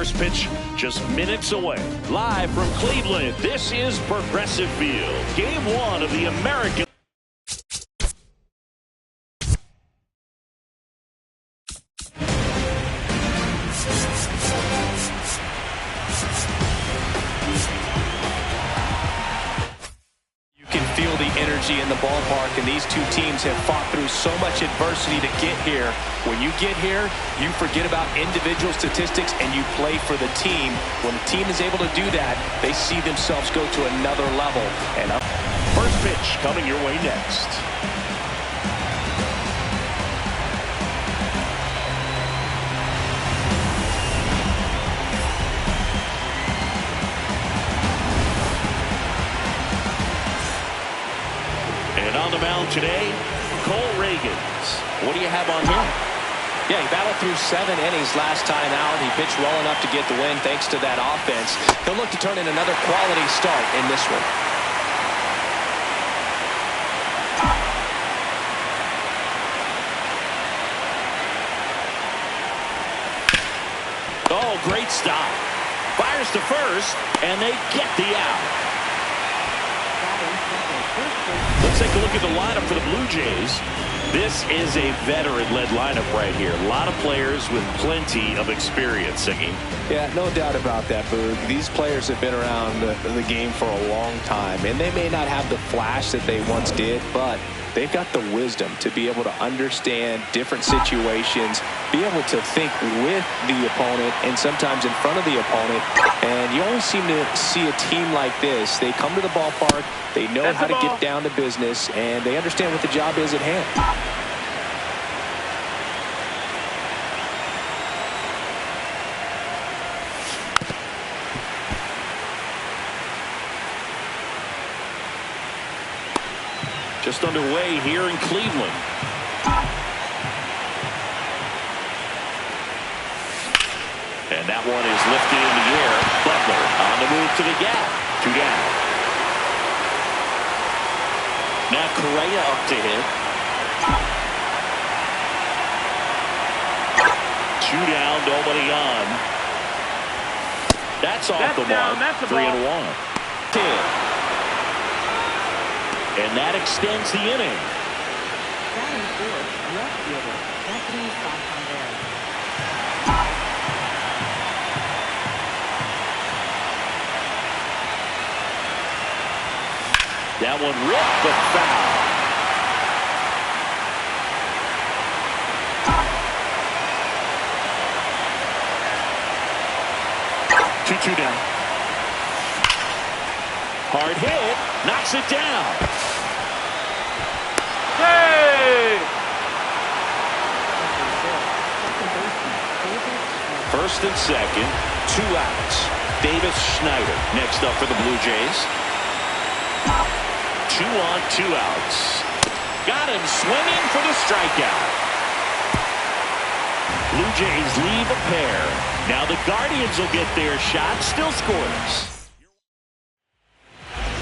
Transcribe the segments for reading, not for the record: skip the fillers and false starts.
first pitch just minutes away. Live from Cleveland, this is Progressive Field. Game 1 of the American. Feel the energy in the ballpark, and these two teams have fought through so much adversity to get here. When you get here, you forget about individual statistics and you play for the team. When the team is able to do that, they see themselves go to another level. And first pitch coming your way next. On the mound today, Cole Reagans. What do you have on him? Yeah, he battled through 7 innings last time out. He pitched well enough to get the win thanks to that offense. He'll look to turn in another quality start in this one. Oh, great stop. Fires to first, and they get the out. Let's take a look at the lineup for the Blue Jays. This is a veteran-led lineup right here. A lot of players with plenty of experience, Singing. Yeah, no doubt about that, Boog. These players have been around the game for a long time, and they may not have the flash that they once did, but they've got the wisdom to be able to understand different situations, be able to think with the opponent and sometimes in front of the opponent. And you always seem to see a team like this. They come to the ballpark, they know how to get down to business, and they understand what the job is at hand. Just underway here in Cleveland. And that one is lifted in the air. Butler on the move to the gap. 2 down. Now Correa up to hit. 2 down, nobody on. That's off the mark. 3-1. 10. And that extends the inning. That one ripped, but foul. Two down. Hard hit, knocks it down. Hey! First and second, 2 outs. Davis Schneider next up for the Blue Jays. 2 on, 2 outs. Got him swinging for the strikeout. Blue Jays leave a pair. Now the Guardians will get their shot. Still scoreless.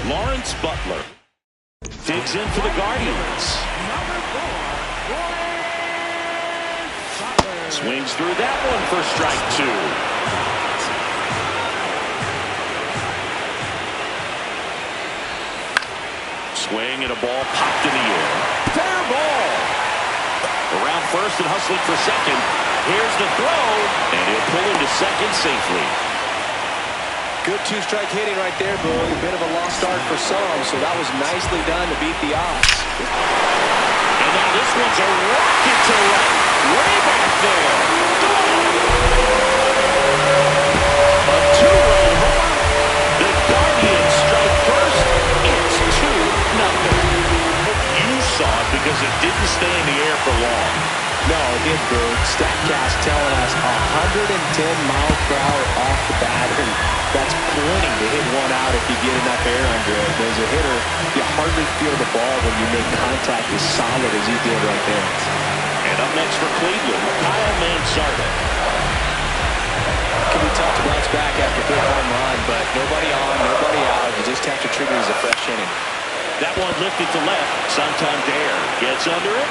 Lawrence Butler digs in for the Guardians. Swings through that one for strike 2. Swing and a ball popped in the air. Fair ball. Around first and hustling for second. Here's the throw, and he'll pull into second safely. Good 2-strike hitting right there, Boog. A bit of a lost start for some, so that was nicely done to beat the odds. And now this one's a rocket to right. Way back there. A 2-run home. The Guardians strike first. It's 2-0. You saw it because it didn't stay in the air for long. No, it did, Boog. StatCast telling us 110 miles per hour off the bat, and that's plenty to hit one out if you get enough air under it. As a hitter, you hardly feel the ball when you make contact as solid as he did right there. And up next for Cleveland, Kyle Mansarda. It can be tough to bounce back after a big home run, but nobody on, nobody out. You just have to treat it as a fresh inning. That one lifted to left. Santander gets under it.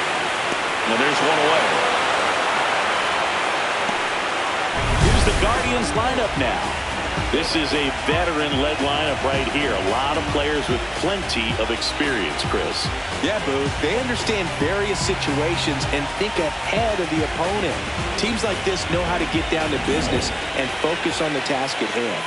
And there's one away. Here's the Guardians. Guardians lineup now. This is a veteran-led lineup right here. A lot of players with plenty of experience, Chris. Yeah, Boo. They understand various situations and think ahead of the opponent. Teams like this know how to get down to business and focus on the task at hand.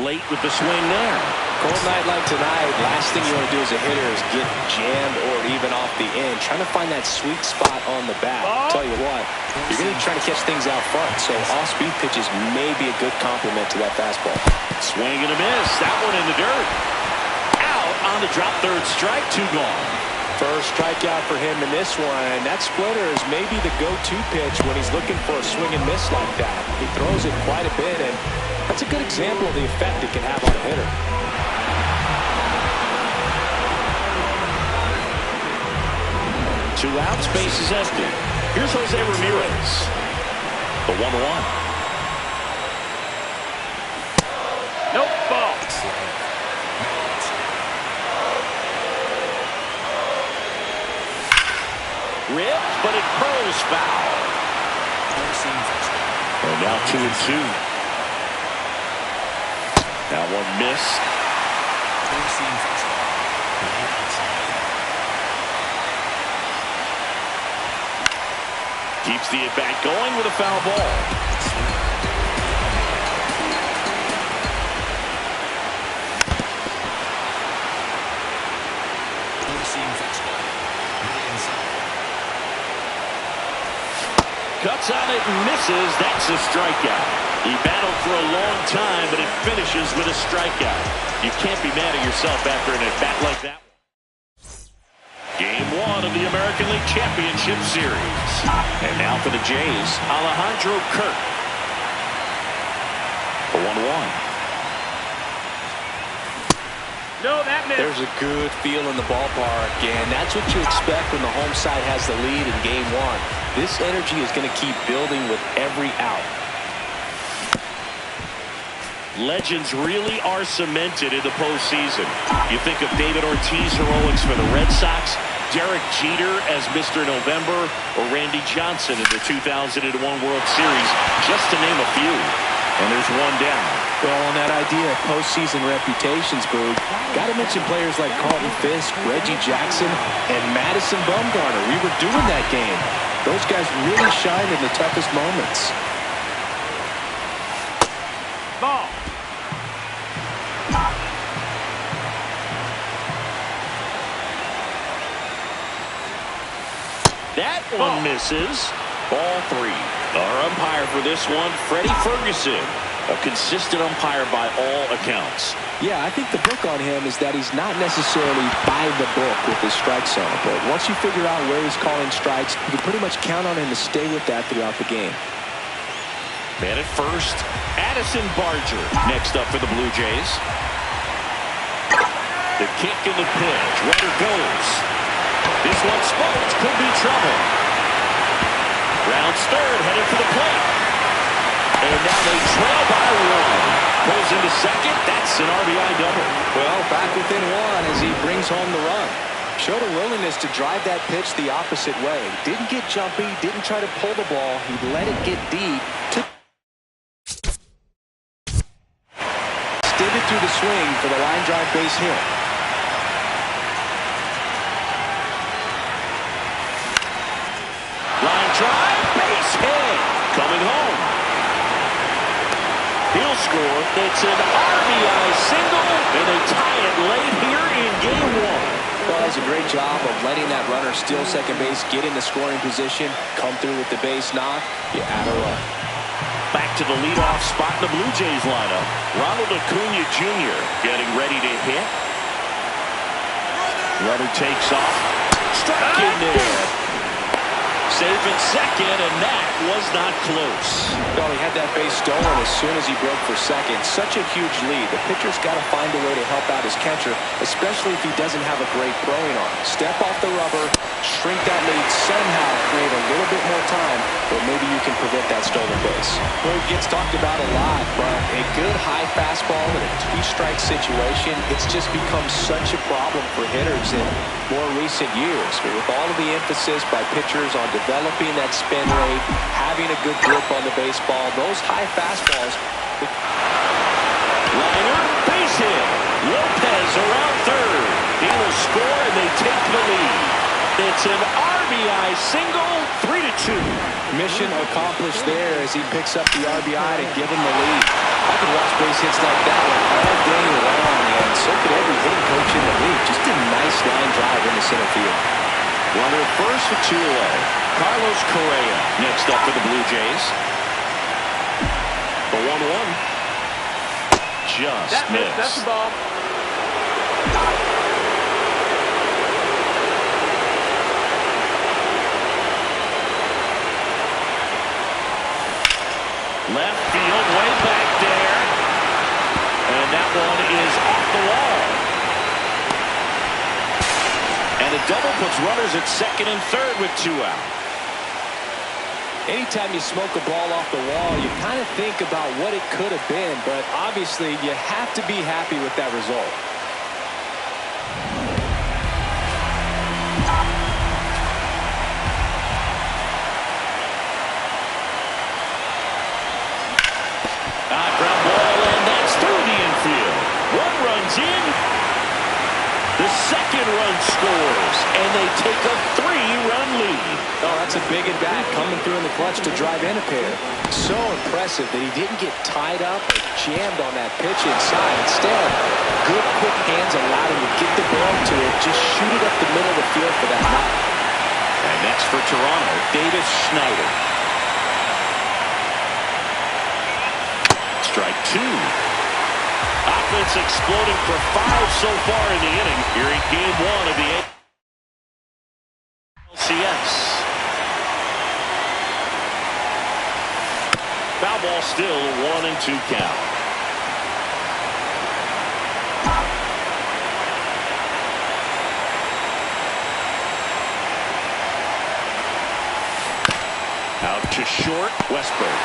Late with the swing there. Cold night like tonight, last thing you want to do as a hitter is get jammed or even off the end. Trying to find that sweet spot on the bat. Tell you what, you're going to be trying to catch things out front, so off-speed pitches may be a good complement to that fastball. Swing and a miss. That one in the dirt. Out on the drop, third strike, 2 gone. First strikeout for him in this one. That splitter is maybe the go-to pitch when he's looking for a swing and miss like that. He throws it quite a bit, and that's a good example of the effect it can have on a hitter. 2 outs, base is empty. Here's Jose Ramirez. The 1-1. Nope, ball. Ripped, but it curls foul. And now 2-2. That one missed. Keeps the at-bat going with a foul ball. Cuts on it and misses. That's a strikeout. He battled for a long time, but it finishes with a strikeout. You can't be mad at yourself after an at-bat like that. Game 1 of the American League Championship Series. And now for the Jays, Alejandro Kirk. The 1-1. No, that missed. There's a good feel in the ballpark, and that's what you expect when the home side has the lead in Game 1. This energy is going to keep building with every out. Legends really are cemented in the postseason. You think of David Ortiz heroics for the Red Sox, Derek Jeter as Mr. November, or Randy Johnson in the 2001 World Series, just to name a few. And there's one down. Well, on that idea of postseason reputations, Boog, got to mention players like Carlton Fisk, Reggie Jackson, and Madison Bumgarner. We were doing that game. Those guys really shine in the toughest moments. Ball. That one misses. Ball 3. Our umpire for this one, Freddie Ferguson. A consistent umpire by all accounts. Yeah, I think the book on him is that he's not necessarily by the book with his strike zone. But once you figure out where he's calling strikes, you can pretty much count on him to stay with that throughout the game. Man at first, Addison Barger next up for the Blue Jays. The kick and the pitch. Runner goes. This one spokes. Could be trouble. Rounds third, headed for the plate. And now they trail by 1. Pulls into second. That's an RBI double. Well, back within 1 as he brings home the run. Showed a willingness to drive that pitch the opposite way. Didn't get jumpy, didn't try to pull the ball. He let it get deep. Extended through the swing for the line drive base hit. Line drive, base hit. Coming home. He'll score. It's an RBI single, and they tie it late here in Game 1. Well, does a great job of letting that runner steal second base, get in the scoring position, come through with the base knock. You add a run. Back to the leadoff spot in the Blue Jays lineup. Ronald Acuna Jr. getting ready to hit. Runner takes off. Strike in there. Save at second, and that was not close. Well, he had that base stolen as soon as he broke for second. Such a huge lead. The pitcher's got to find a way to help out his catcher, especially if he doesn't have a great throwing arm. Step off the rubber, shrink that lead, somehow create a little bit more time, or maybe you can prevent that stolen base. Well, it gets talked about a lot, but a good high fastball in a two-strike situation, it's just become such a problem for hitters in more recent years. But with all of the emphasis by pitchers on developing that spin rate, having a good grip on the baseball, those high fastballs. Liner, base hit. Lopez around third. He will score, and they take the lead. It's an RBI single, 3-2. Mission accomplished there as he picks up the RBI to give him the lead. I could watch base hits like that all day long, and so could every hitting coach in the league. Just a nice line drive in the center field. Runner first with 2 away. Carlos Correa next up for the Blue Jays. The 1-1. Just missed. That's the ball. Left field, way back there. And that one is off the wall. And a double puts runners at second and third with 2 out. Anytime you smoke a ball off the wall, you kind of think about what it could have been, but obviously you have to be happy with that result. Ground ball, and that's through the infield. 1 run's in. The second run scores, and they take a 3-run lead. Oh, that's a big at-bat coming through in the clutch to drive in a pair. So impressive that he didn't get tied up or jammed on that pitch inside. Instead, good quick hands allowed him to get the ball to it, just shoot it up the middle of the field for that knock. And next for Toronto, Davis Schneider. Strike 2. Offense exploding for 5 so far in the inning here in Game 1 of the LCS. Foul ball still, 1-2 count. Out to short, Westburg.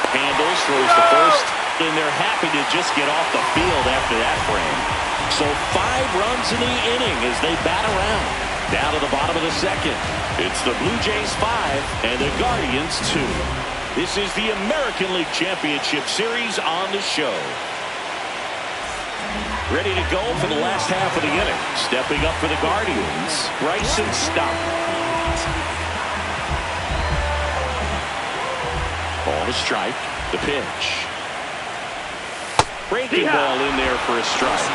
Handles, throws the first, and they're happy to just get off the field after that frame. So 5 runs in the inning as they bat around. Down to the bottom of the second. It's the Blue Jays 5 and the Guardians 2. This is the American League Championship Series on the show. Ready to go for the last half of the inning. Stepping up for the Guardians, Bryson Stott. Ball to strike. The pitch. Breaking ball in there for a strike.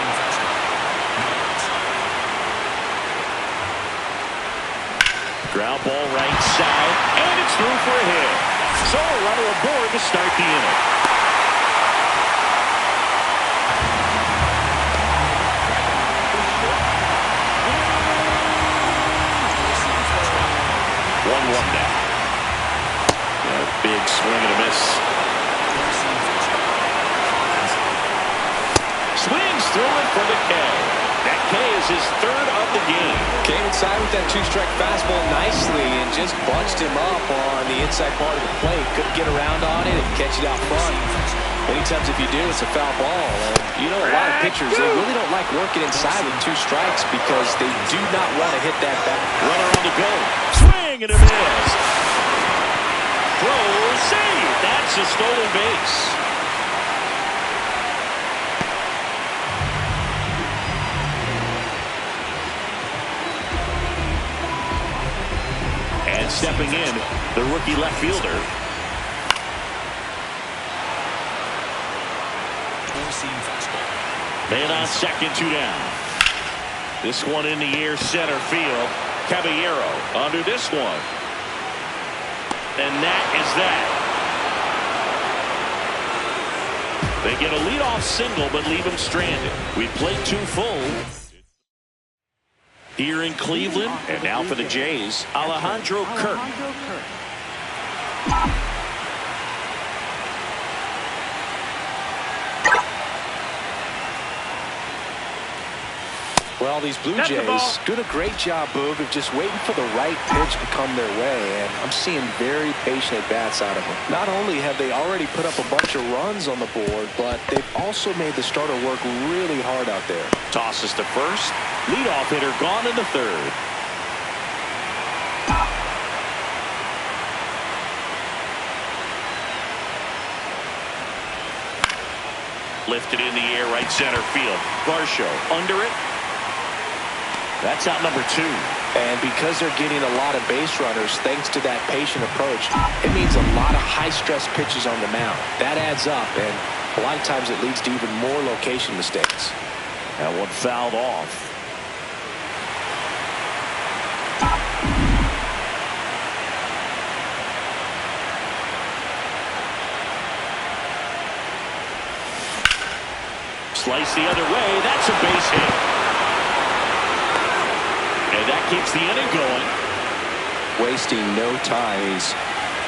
Ground ball right side, and it's through for a hit. So a runner aboard to start the inning. One now. A big swing and a miss. Swings through it for the K. That K is his 3rd of the game. Came inside with that 2-strike fastball nicely and just bunched him up on the inside part of the plate. Couldn't get around on it and catch it out front. Many times if you do, it's a foul ball. And you know, a lot of pitchers, they really don't like working inside with 2 strikes because they do not want to hit that back. Runner on the go. Swing and a miss. Throw, save. That's a stolen base. And stepping in, the rookie left fielder. Man on second, 2 down. This one in the air, center field. Caballero under this one. And that is that. They get a leadoff single, but leave him stranded. We played 2 full. Here in Cleveland, and now for the Jays, Alejandro Kirk. Well, these Blue Jays doing a great job, Boog, of just waiting for the right pitch to come their way, and I'm seeing very patient at-bats out of them. Not only have they already put up a bunch of runs on the board, but they've also made the starter work really hard out there. Tosses to first. Leadoff hitter gone in the third. Lifted in the air, right center field. Varsho under it. That's out number 2. And because they're getting a lot of base runners, thanks to that patient approach, it means a lot of high-stress pitches on the mound. That adds up, and a lot of times it leads to even more location mistakes. That one fouled off. Slice the other way. That's a base hit. And that keeps the inning going. Wasting no time. He's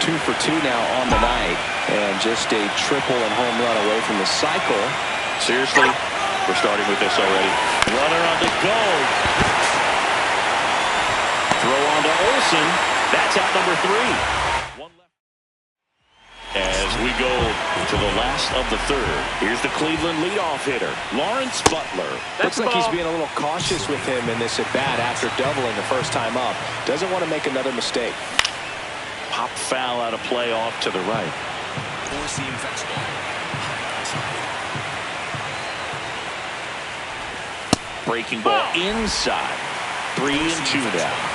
2 for 2 now on the night, and just a triple and home run away from the cycle. Seriously, we're starting with this already. Runner on the go. Throw on to Olsen. That's out number 3. As we go to the last of the third, here's the Cleveland leadoff hitter, Lawrence Butler. Looks like he's being a little cautious with him in this at-bat after doubling the first time up. Doesn't want to make another mistake. Pop foul out of play off to the right. Breaking ball inside. 3-2 now.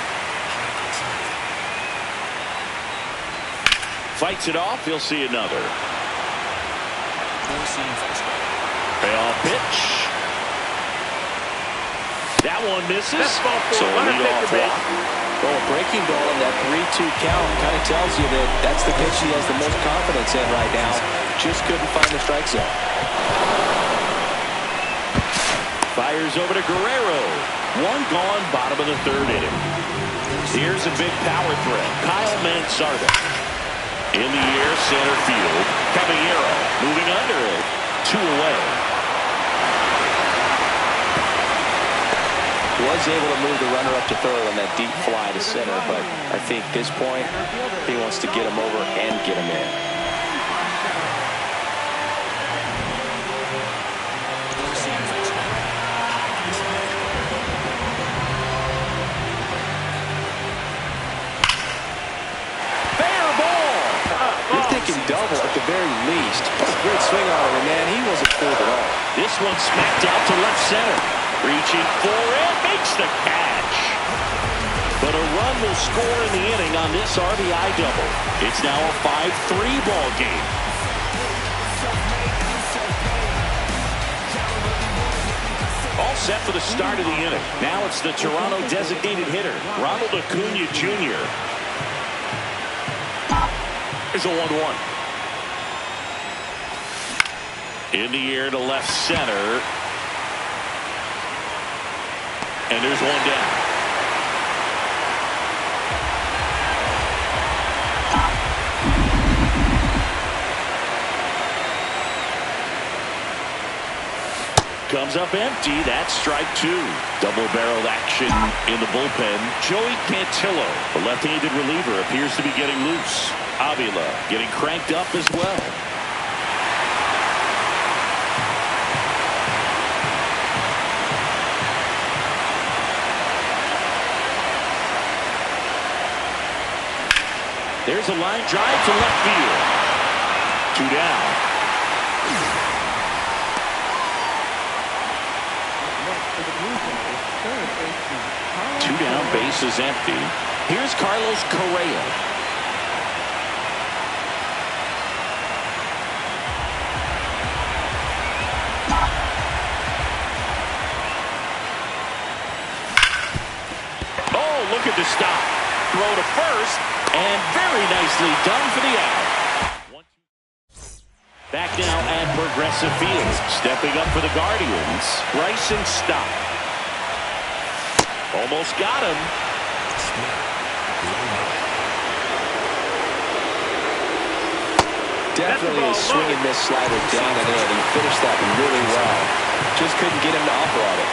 Fights it off. He'll see another. Payoff pitch. That one misses. So leadoff walk. Well, a breaking ball in that 3-2 count kind of tells you that that's the pitch he has the most confidence in right now. Just couldn't find the strike zone. Fires over to Guerrero. One gone, bottom of the third inning. Here's a big power threat. Kyle Mansarda. In the air, center field. Caballero moving under it. 2 away. Was able to move the runner up to third on that deep fly to center, but I think at this point he wants to get him over and get him in. Double at the very least. Great swing on him, man. He wasn't fooled at all. This one smacked out to left center. Reaching for it, makes the catch. But a run will score in the inning on this RBI double. It's now a 5-3 ball game. All set for the start of the inning. Now it's the Toronto designated hitter, Ronald Acuna Jr. There's a 1-1. In the air to left center. And there's one down. Comes up empty. That's strike 2. Double-barreled action in the bullpen. Joey Cantillo, the left-handed reliever, appears to be getting loose. Avila getting cranked up as well. There's a line drive to left field. 2 down. Two down, base is empty. Here's Carlos Correa. Oh, look at the stop. Throw to first, and very nicely done for the out. Back now at Progressive Field. Stepping up for the Guardians, Bryson Stott. Almost got him. Definitely a swing and miss slider down and in. He finished that really well. Just couldn't get him to upright it.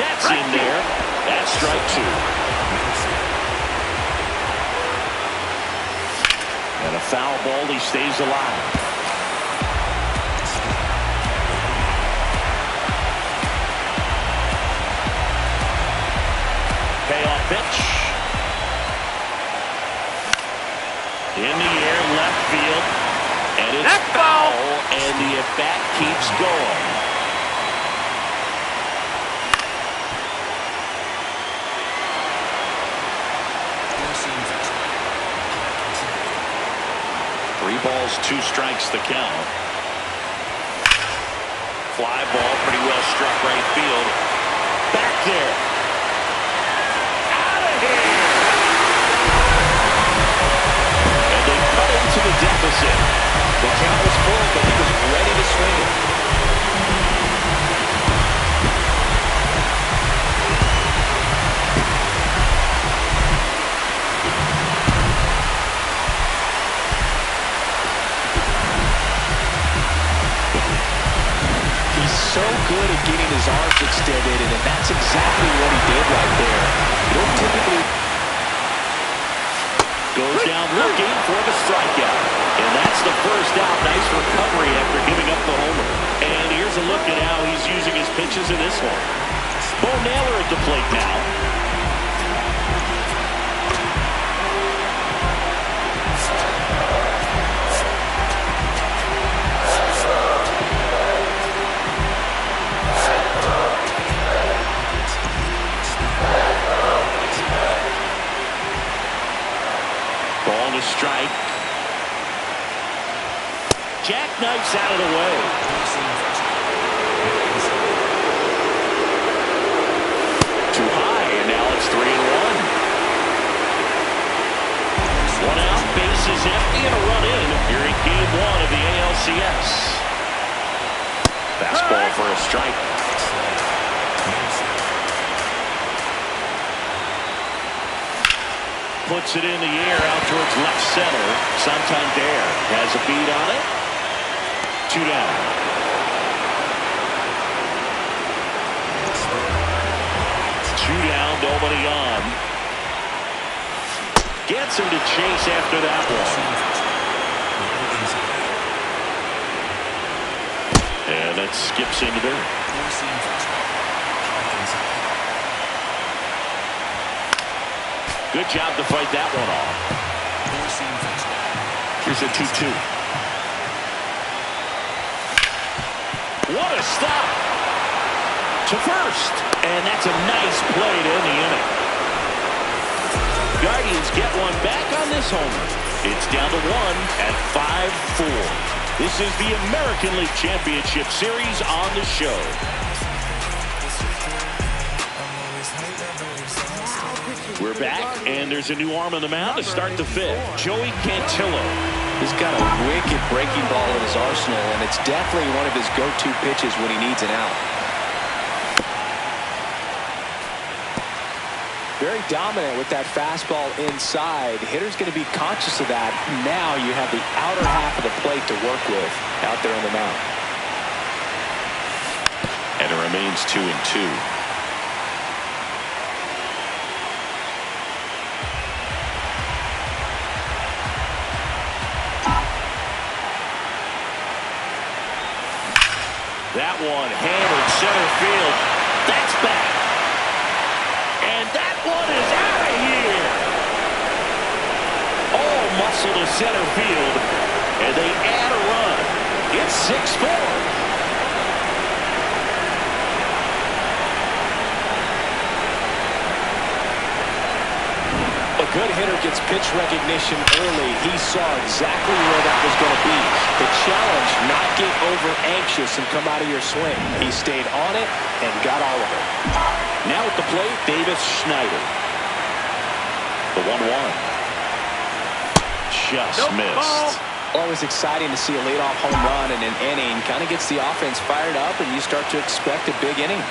That's in there. That's strike two. And a foul ball. He stays alive. Payoff pitch. In the air, left field. And it's foul. And the at-bat keeps going. Three balls, two strikes the count. Fly ball, pretty well struck right field. Back there. Out of here. And they cut into the deficit. The count was full, but he was ready to swing it. So good at getting his arms extended, and that's exactly what he did right there. You don't typically goes down looking for the strikeout, and that's the first out. Nice recovery after giving up the homer. And here's a look at how he's using his pitches in this one. Bo Naylor at the plate now. Strike. Jackknifes out of the way. Too high, and now it's 3-1. One out, base is empty, and a run in here in game one of the ALCS. Fastball for a strike. Puts it in the air out towards left center. Santander has a beat on it. Two down. Two down, nobody on. Gets him to chase after that one. And that skips into there. Good job to fight that one off. Here's a 2-2. What a stop. To first. And that's a nice play to end the inning. Guardians get one back on this homer. It's down to one at 5-4. This is the American League Championship Series on the show. We're back, and there's a new arm on the mound to start the fifth. Joey Cantillo. He's got a wicked breaking ball in his arsenal, and it's definitely one of his go-to pitches when he needs an out. Very dominant with that fastball inside. The hitter's going to be conscious of that. Now you have the outer half of the plate to work with out there on the mound. And it remains 2-2. That one hammered center field. That's back. And that one is out of here. All muscle to center field. And they add a run. It's 6-4. A good hitter gets pitch recognition early. He saw exactly where that was going to be. The challenge, not get over anxious and come out of your swing. He stayed on it and got all of it. Now at the plate, Davis Schneider. The 1-1. Just missed. Always exciting to see a leadoff home run in an inning. Kind of gets the offense fired up, and you start to expect a big inning.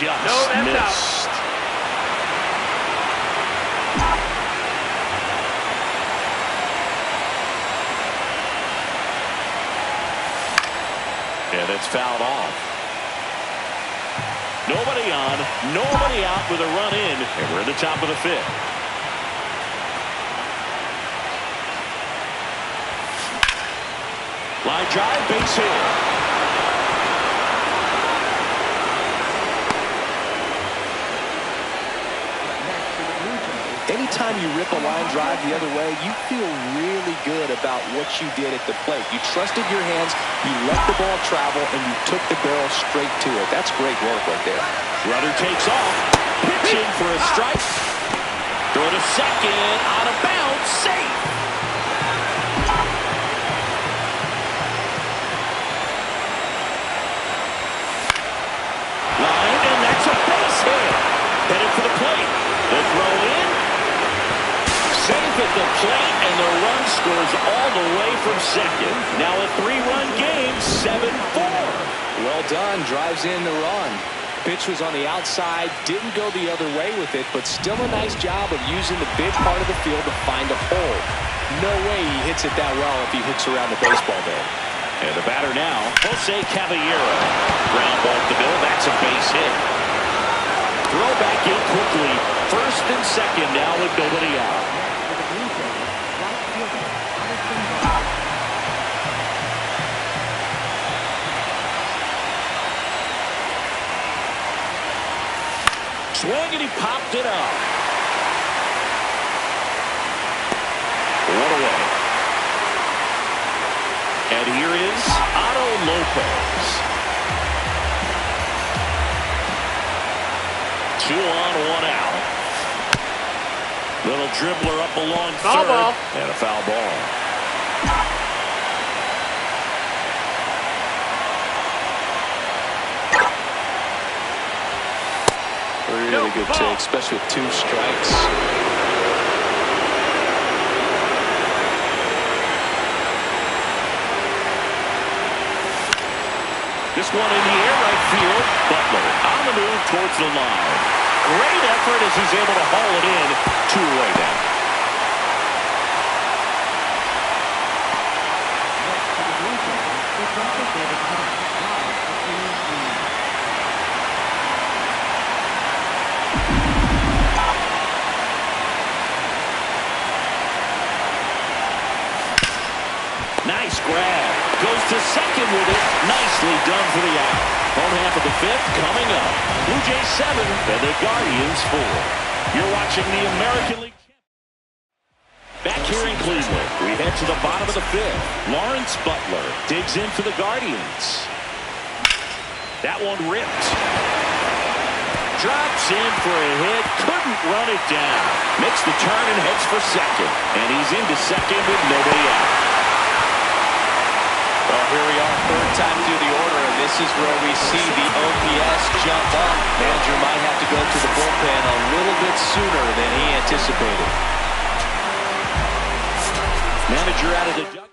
just missed. And it's fouled off. Nobody on, nobody out with a run in, and we're at the top of the fifth. Line drive, base hit. Anytime you rip a line drive the other way, you feel really good about what you did at the plate. You trusted your hands, you let the ball travel, and you took the barrel straight to it. That's great work right there. Runner takes off, pitching for a strike. Throw to second, out of bounds, safe. Line, and that's a base hit. Headed for the plate. The throw in. Safe at the plate, and the run scores all the way from second. Now a 3-run game, 7-4. Well done, drives in the run. Pitch was on the outside, didn't go the other way with it, but still a nice job of using the big part of the field to find a hole. No way he hits it that well if he hooks around the baseball there. And the batter now, Jose Caballero. Ground ball to the middle, that's a base hit. Throw back in quickly. First and second now with nobody out. Swing, and he popped it up. One away. And here is Otto Lopez. 2 on, 1 out. Little dribbler up along Foul third. ball. And a foul ball. Really good take, especially with 2 strikes. This one in the air, right field. Butler on the move towards the line. Great effort as he's able to haul it in. 2 away now. Nice grab. Goes to second with it. Nicely done for the out. Home half of the fifth coming up. Blue Jays 7 and the Guardians 4. You're watching the American League. Back here in Cleveland, we head to the bottom of the fifth. Lawrence Butler digs in for the Guardians. That one ripped. Drops in for a hit. Couldn't run it down. Makes the turn and heads for second. And he's into second with nobody out. Well, here we are, third time through the order, and this is where we see the OPS jump up. Manager might have to go to the bullpen a little bit sooner than he anticipated. Manager out of the dugout.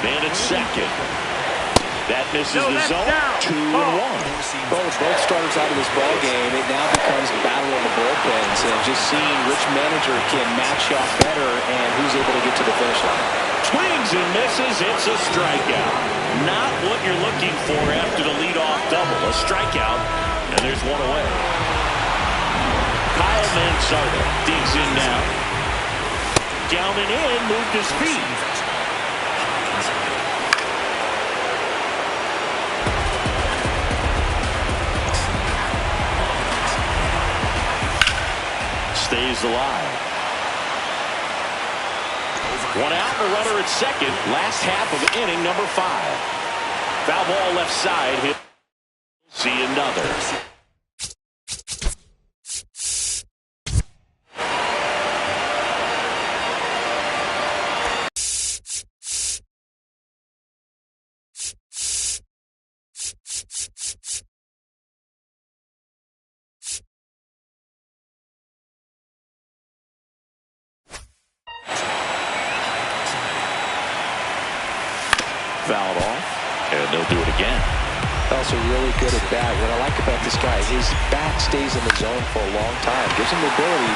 Man at second. That misses the zone. 2-1. Both starters out of this ball game. It now becomes a battle of the bullpens, and just seeing which manager can match up better and who's able to get to the finish line. Swings and misses. It's a strikeout. Not what you're looking for after the leadoff double. A strikeout, and there's 1 away. Kyle Mansardo digs in now. Down and in, moved his feet. Stays alive. 1 out, a runner at second. Last half of inning number 5. Foul ball left side. Hit. See another. Fouled off. And they'll do it again. Also really good at bat. What I like about this guy, his bat stays in the zone for a long time. Gives him the ability.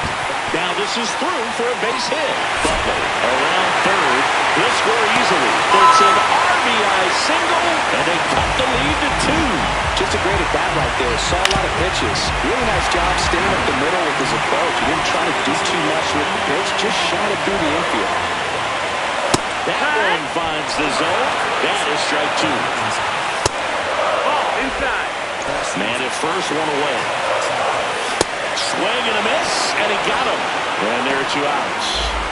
Now this is through for a base hit. Butler around third. He'll score easily. It's an RBI single, and they cut the lead to 2. Just a great at bat right there. Saw a lot of pitches. Really nice job staying up the middle with his approach. He didn't try to do too much with the pitch. Just shot it through the infield. That one finds the zone. That is strike 2. Man at first, one away. Swing and a miss, and he got him. And there are 2 outs.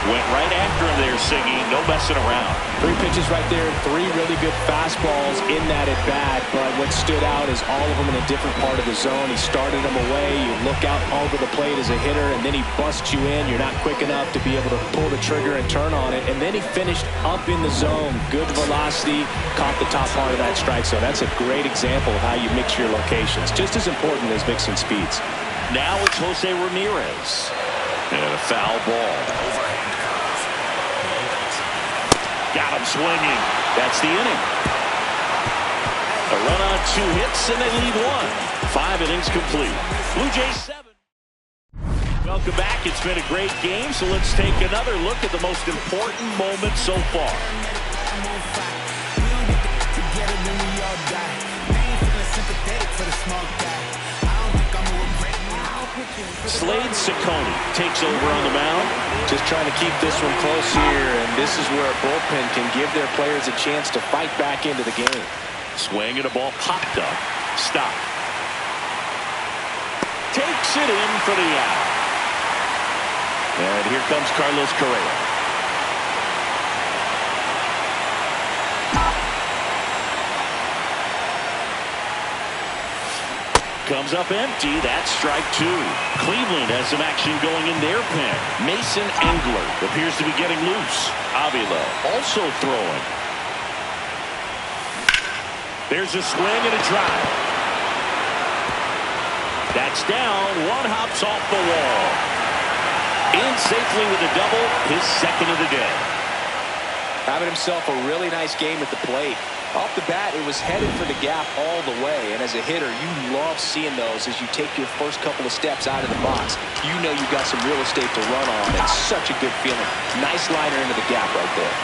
Went right after him there, Siggy. No messing around. 3 pitches right there. 3 really good fastballs in that at bat. But what stood out is all of them in a different part of the zone. He started them away. You look out over the plate as a hitter, and then he busts you in. You're not quick enough to be able to pull the trigger and turn on it. And then he finished up in the zone. Good velocity. Caught the top part of that strike zone. That's a great example of how you mix your locations. Just as important as mixing speeds. Now it's Jose Ramirez. And a foul ball. Got him swinging. That's the inning. A run on 2 hits, and they lead 1. 5 innings complete. Blue Jays 7. Welcome back. It's been a great game, so let's take another look at the most important moment so far. Slade Ciccone takes over on the mound. Just trying to keep this one close here, and this is where a bullpen can give their players a chance to fight back into the game. Swing and a ball popped up. Stop. Takes it in for the out. And here comes Carlos Correa. Comes up empty. That's strike 2. Cleveland has some action going in their pen. Mason Engler appears to be getting loose. Avila also throwing. There's a swing and a drive. That's down. 1 hops off the wall. In safely with a double, his second of the day. Having himself a really nice game at the plate. Off the bat, it was headed for the gap all the way. And as a hitter, you love seeing those as you take your first couple of steps out of the box. You know you got some real estate to run on. It's such a good feeling. Nice liner into the gap right there.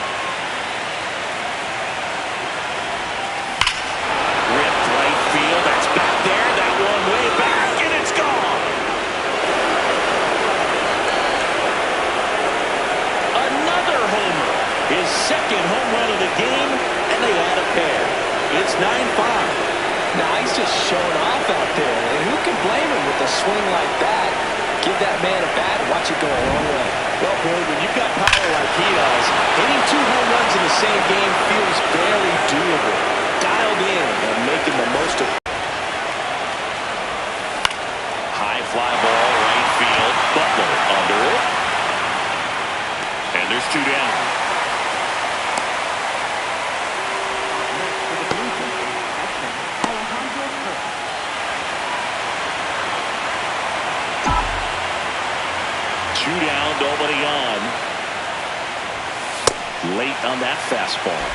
Ripped right field. That's back there. That one way back, and it's gone. Another homer. His second home run of the game. They add a pair. It's 9-5. Now he's just showing off out there. And who can blame him with a swing like that? Give that man a bat and watch it go a long way. Well, Boyd, when you've got power like he does, hitting 2 home runs in the same game feels very doable. Dialed in and making the most of it. High fly ball, right field. Butler under it. And there's 2 down. Down, nobody on. Late on that fastball.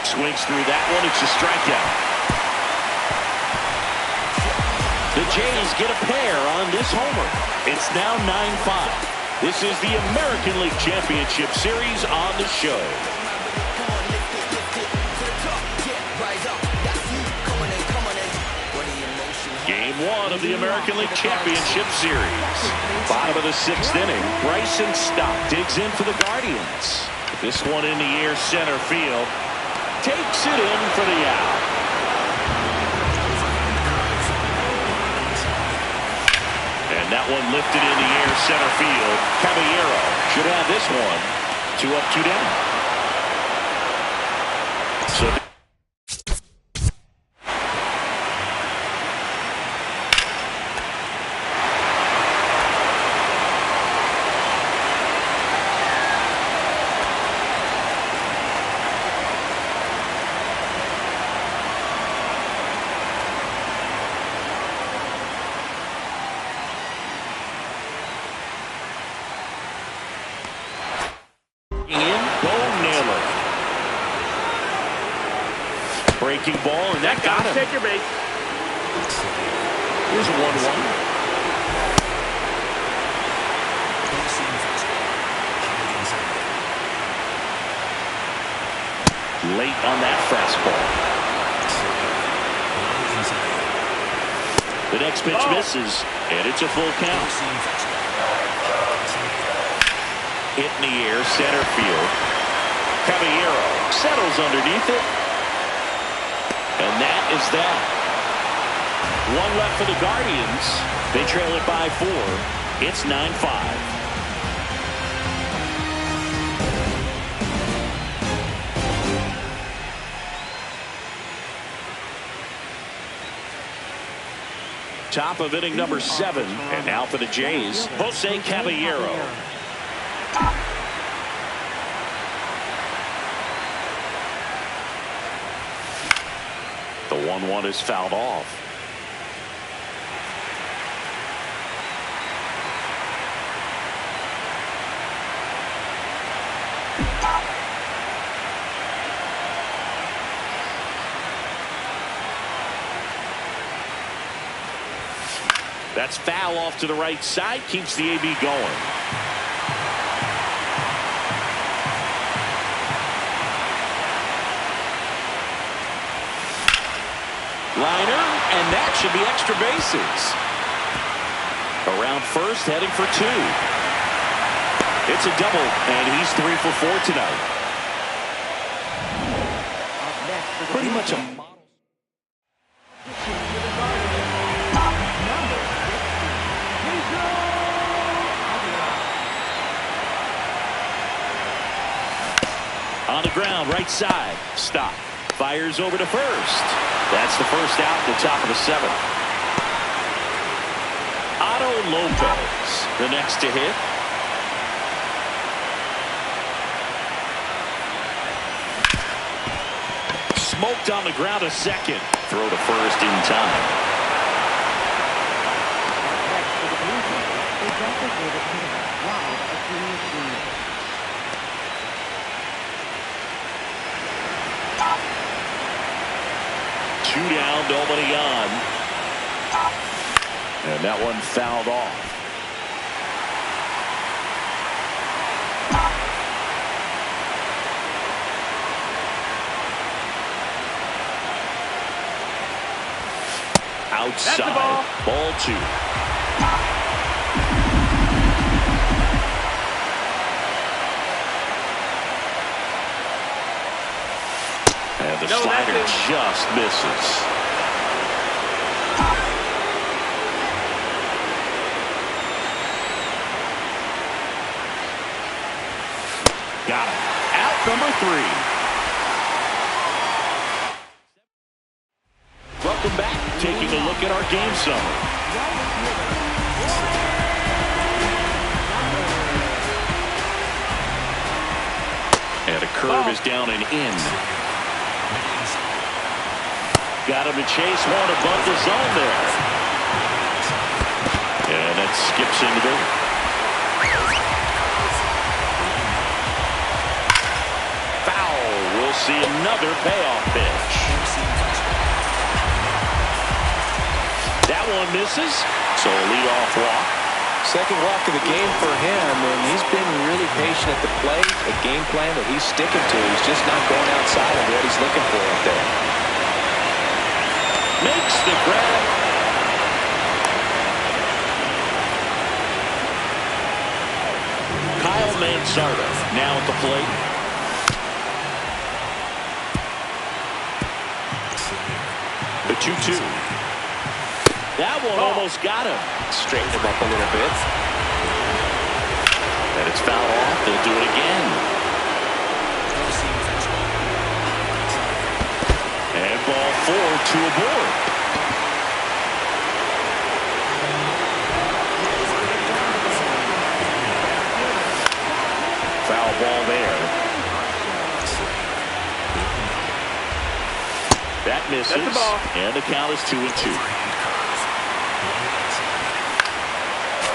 Swings through that one. It's a strikeout. The Jays get a pair on this homer. It's now 9-5. This is the American League Championship Series on the show. Game 1 of the American League Championship Series. Bottom of the 6th inning. Bryson Stott digs in for the Guardians. This one in the air center field. Takes it in for the out. And that one lifted in the air center field. Caballero should have this one. 2 up, 2 down. So breaking ball, and that got him. Take your base. Here's a 1-1. Late on that fastball. The next pitch misses, and it's a full count. Hit in the air, center field. Caballero settles underneath it. And that is that. One left for the Guardians. They trail it by 4. It's 9-5. Top of inning number 7. And now for the Jays, Jose Caballero. The 1-1 is fouled off. That's foul off to the right side. Keeps the AB going. Liner, and that should be extra bases. Around first, heading for 2. It's a double, and he's 3 for 4 tonight. Pretty much a model. On the ground, right side. Stop. Fires over to first. That's the first out at the top of the 7th. Otto Lopez, the next to hit. Smoked on the ground a second. Throw to first in time. Two down, nobody on. And that one fouled off. Outside. Ball 2. And the slider just misses. Got him. Out number 3. Welcome back. Taking a look at our game summary. And a curve is down and in. Got him to chase one above the zone there. And that skips into there. Foul. We'll see another payoff pitch. That one misses. So a leadoff walk. Second walk of the game for him, and he's been really patient at the plate. A game plan that he's sticking to. He's just not going outside of what he's looking for up there. Makes the grab. Kyle Mansardo now at the plate. The 2-2. That one almost got him. Straighten him up a little bit. And it's fouled off. They'll do it again. And ball 4, 2 aboard. Foul ball there. That misses. And the count is 2-2.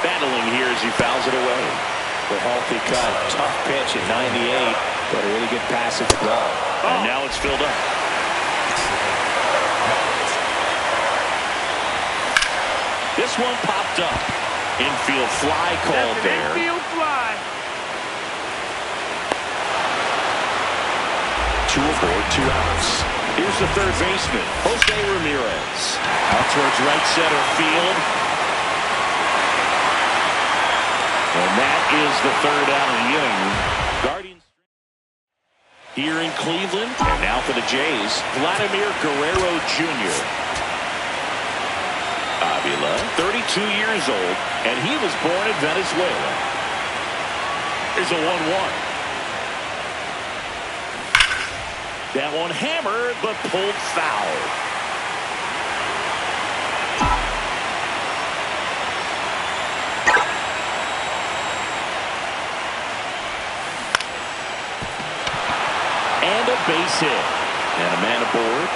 Battling here as he fouls it away. The healthy cut. Tough pitch at 98, but a really good pass at the ball. And now it's filled up. This one popped up. Infield fly called there. Infield fly. 2 aboard, 2 outs. Here's the third baseman, Jose Ramirez. Out towards right center field. And that is the third out of the inning. Guardians here in Cleveland. And now for the Jays, Vladimir Guerrero Jr. Avila, 32 years old, and he was born in Venezuela. Here's a 1-1. That one hammered, but pulled foul. And a base hit. And a man aboard.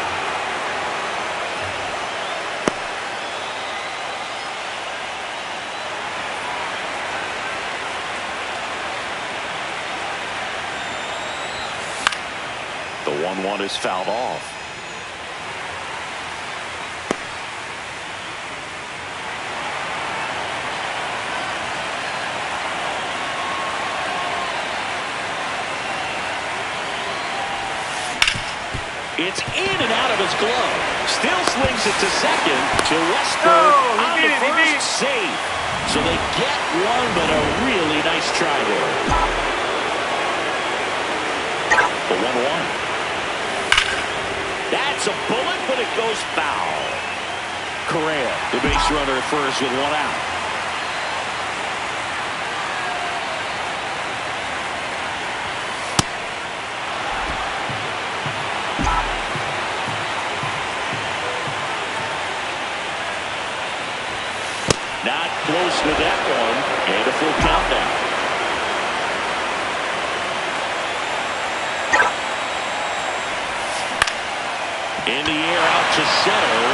The 1-1 is fouled off. It's in and out of his glove. Still slings it to second. To Westberg on the first save. So they get one, but a really nice try there. The 1-1. That's a bullet, but it goes foul. Correa, the base runner at first with 1 out. Not close with that one. And a full count now. In the air out to center.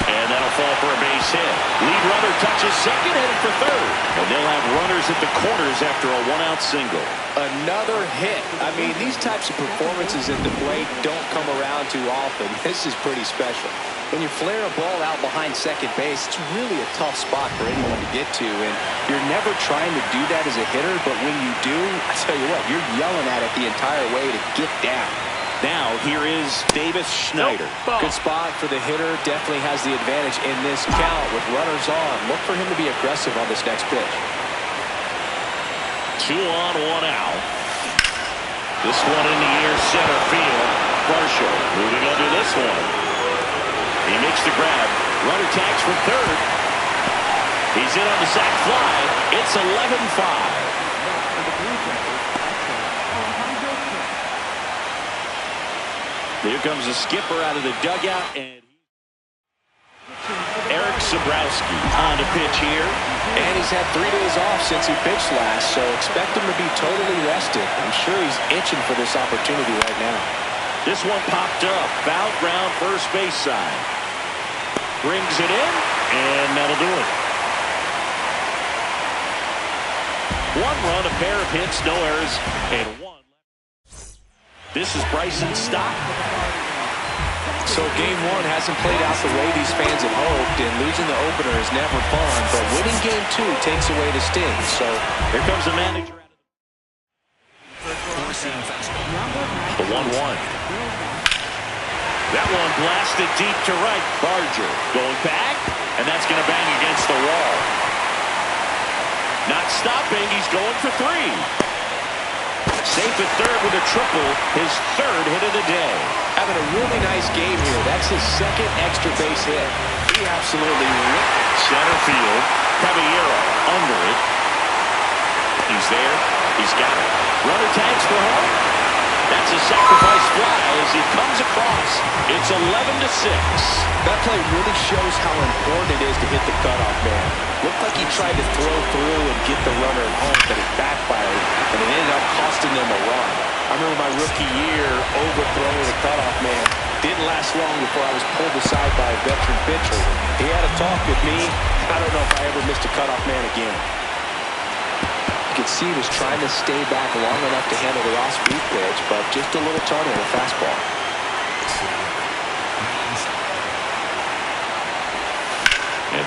And that'll fall for a base hit. Lead runner touches second, headed for third. And they'll have runners at the corners after a 1-out single. Another hit. I mean, these types of performances at the plate don't come around too often. This is pretty special. When you flare a ball out behind second base, it's really a tough spot for anyone to get to. And you're never trying to do that as a hitter, but when you do, I tell you what, you're yelling at it the entire way to get down. Now, here is Davis Schneider. Good spot for the hitter. Definitely has the advantage in this count with runners on. Look for him to be aggressive on this next pitch. 2 on, 1 out. This one in the air, center field. Marshall moving under this one. He makes the grab. Runner tags from third. He's in on the sac fly. It's 11-5. Here comes the skipper out of the dugout, and Eric Sabrowski on the pitch here. And he's had 3 days off since he pitched last, so expect him to be totally rested. I'm sure he's itching for this opportunity right now. This one popped up. Foul ground, first base side. Brings it in, and that'll do it. 1 run, a pair of hits, no errors, and 1. This is Bryson Stott. So game 1 hasn't played out the way these fans have hoped, and losing the opener is never fun, but winning game 2 takes away the sting. So here comes the manager. The 1-1. That one blasted deep to right. Barger going back, and that's going to bang against the wall. Not stopping, he's going for 3. Safe at third with a triple, his 3rd hit of the day. Having a really nice game here. That's his 2nd extra base hit. He absolutely ripped it. Center field, Caballero under it. He's there, he's got it. Runner tags for home. That's a sacrifice fly as he comes across. It's 11-6. That play really shows how important it is to hit the cutoff man. Looked like he tried to throw through and get the runner at home, but it backfired, and it ended up costing them a run. I remember my rookie year overthrowing the cutoff man. Didn't last long before I was pulled aside by a veteran pitcher. He had a talk with me. I don't know if I ever missed a cutoff man again. You could see he was trying to stay back long enough to handle the off-speed pitch, but just a little tardy on the fastball.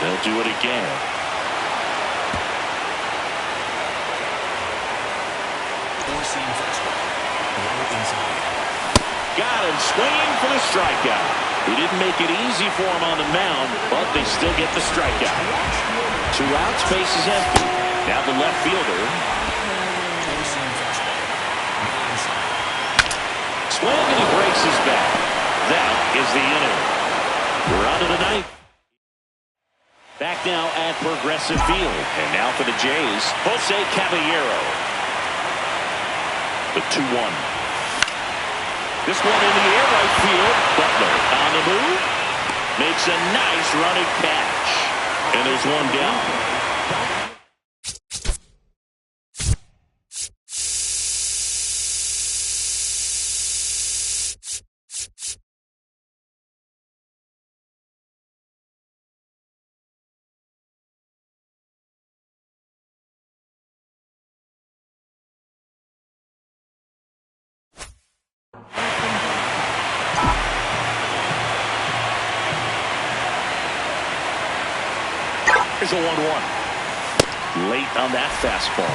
They'll do it again. Got him swinging for the strikeout. He didn't make it easy for him on the mound, but they still get the strikeout. 2 outs, base is empty. Now the left fielder. Swing and he breaks his back. That is the inning. We're on to the 9th. Back now at Progressive Field. And now for the Jays, Jose Caballero. The 2-1. This one in the air, right field. Butler on the move. Makes a nice running catch. And there's one down. Here's a 1-1. Late on that fastball.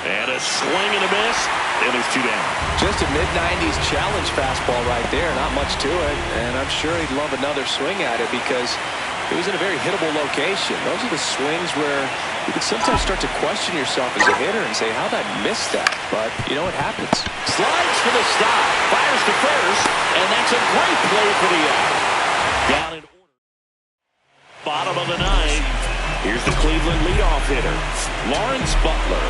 And a swing and a miss. And there's 2 down. Just a mid-90s challenge fastball right there. Not much to it. And I'm sure he'd love another swing at it because it was in a very hittable location. Those are the swings where you could sometimes start to question yourself as a hitter and say, how'd I miss that? But, you know, it happens. Slides for the stop. Fires to first. And that's a great play for the out. Down in order. Bottom of the 9th. Here's the Cleveland leadoff hitter, Lawrence Butler.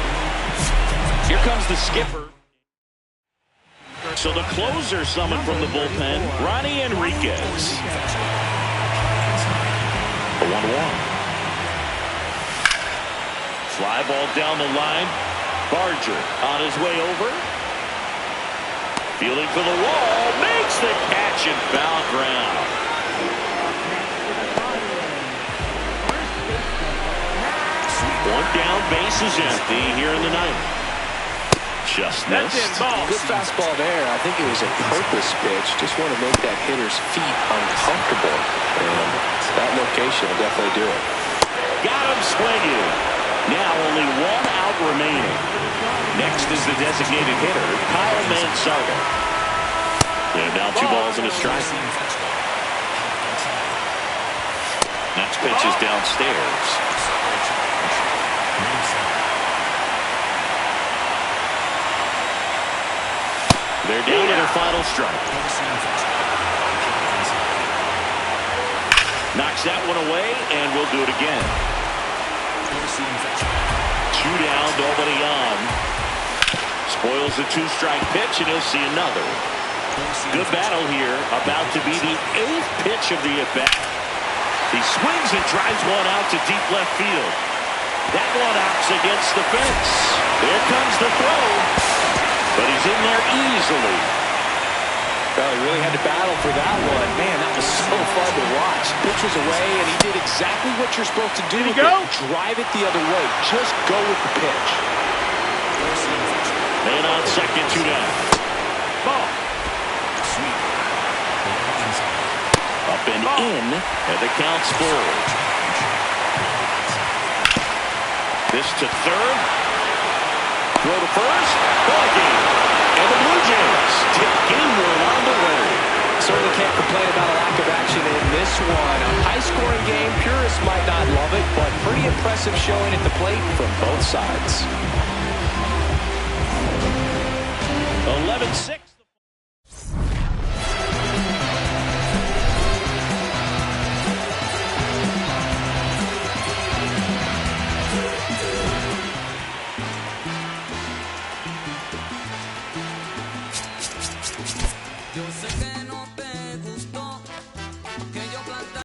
Here comes the skipper. So the closer summoned from the bullpen, Ronnie Enriquez. A 1-1. Fly ball down the line. Barger on his way over. Fielding for the wall. Makes the catch and foul ground. One down, base is empty here in the 9th. Just missed. Good fastball there. I think it was a purpose pitch. Just want to make that hitter's feet uncomfortable. And that location will definitely do it. Got him swinging. Now only 1 out remaining. Next is the designated hitter, Kyle Mansardo. And now 2 balls and a strike. Next pitch is downstairs. They're down to their final strike. Knocks that one away, and we'll do it again. 2 down, nobody on. Spoils the 2-strike pitch, and he'll see another. Good battle here, about to be the 8th pitch of the at-bat. He swings and drives one out to deep left field. That one opts against the fence. There comes the throw. But he's in there easily. Well, he really had to battle for that one. Man, that was so fun to watch. Pitch was away, and he did exactly what you're supposed to do. Drive it the other way. Just go with the pitch. Man on second, 2 down. Ball. Up and in, and the count's full. This to third. Throw to first. Ball game. And the Blue Jays take game 1 on the road. Certainly can't complain about a lack of action in this one. A high-scoring game. Purists might not love it, but pretty impressive showing at the plate from both sides. 11-6. June6th.